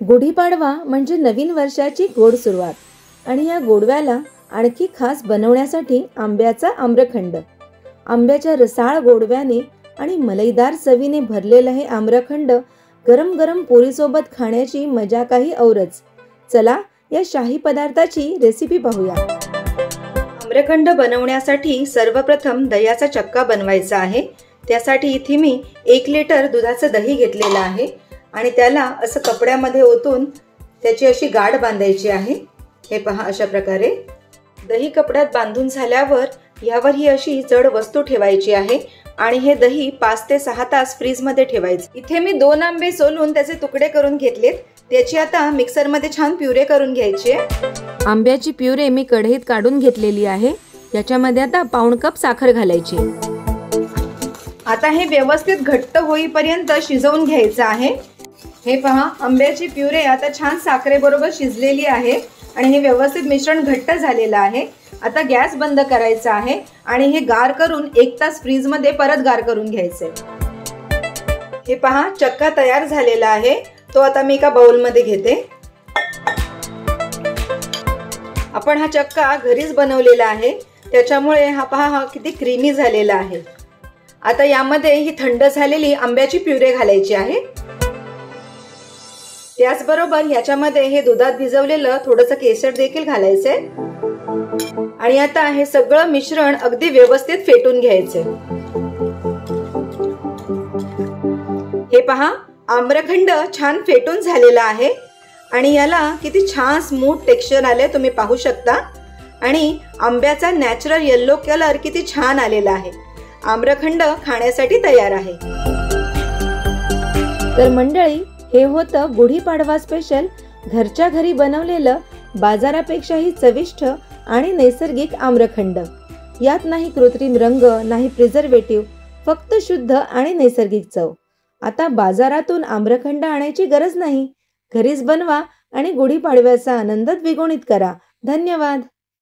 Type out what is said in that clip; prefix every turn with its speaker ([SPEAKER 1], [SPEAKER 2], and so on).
[SPEAKER 1] गुढीपाडवा म्हणजे नवीन वर्षाची गोड सुरुवात आणि या गोडव्याला आणखी खास बनवण्यासाठी आंब्याचा आम्रखंड. आंब्याच्या रसाळ गोडव्याने आणि मलईदार चवीने भरलेलं हे आम्रखंड गरम गरम पोळीसोबत खाण्याची मजा काही औरच. चला या शाही पदार्थाची रेसिपी पाहूया. आम्रखंड बनवण्यासाठी सर्वप्रथम दह्याचा चक्का बनवायचा आहे. त्यासाठी इथे मी 1 लिटर दुधाचं दही घेतलेलं आहे आणि त्याला असं कपड्यामध्ये ओतून त्याची अशी गाठ बांधायची आहे. हे पहा, अशा प्रकारे दही कपड्यात बांधून झाल्यावर यावर ही अशी जड वस्तू ठेवायची आहे आणि हे दही 5 ते 6 तास फ्रीज मध्ये ठेवायचे. इथे मी 2 आंबे सोलून त्याचे तुकडे करून घेतलेत. त्याची आता मिक्सर मध्ये छान प्युरे करून घ्यायची आहे. आंब्याची प्युरे मी कढईत काढून घेतलेली आहे. याच्यामध्ये आता पाऊण कप साखर घालायची. आता हे व्यवस्थित घट्ट होईपर्यंत शिजवून घ्यायचं आहे. हे पहा, आंब्याची प्युरे आता छान साखरेबरोबर शिजलेली आहे आणि हे व्यवस्थित मिश्रण घट्ट झालेलं आहे. आता गॅस बंद करायचा आहे आणि हे गार करून 1 तास फ्रीज मध्ये परत गार करून घ्यायचे. हे पहा, चक्का तयार झालेला आहे. तो आता मी एका बाउल मध्ये घेते. आपण हा चक्का घरीच बनवलेला आहे, त्याच्यामुळे हा पहा हा किती क्रीमी झालेला आहे. आता यामध्ये ही थंड झालेली आंब्याची प्युरे घालायची आहे. त्याचबरोबर याच्यामध्ये हे दुधात भिजवलेलं थोडंसं केसर देखील घालायचंय आणि आता हे सगळं मिश्रण अगदी व्यवस्थित फेटून घ्यायचे. हे पहा, आम्रखंड छान फेटून झालेला आहे आणि याला किती छान स्मूथ टेक्स्चर आले तुम्ही पाहू शकता आणि आंब्याचा नॅचरल येलो कलर किती छान आलेला आहे. आम्रखंड खाण्यासाठी तयार आहे. तर मंडळी, हे होतं गुढीपाडवा स्पेशल घरच्या घरी बनवलेलं बाजारापेक्षाही चविष्ट आणि नैसर्गिक आम्रखंड. यात नाही कृत्रिम रंग, नाही प्रिझर्वेटिव्ह, फक्त शुद्ध आणि नैसर्गिक चव. आता बाजारातून आम्रखंड आणायची गरज नाही. घरीच बनवा आणि गुढीपाडव्याचा आनंद द्विगुणित करा. धन्यवाद.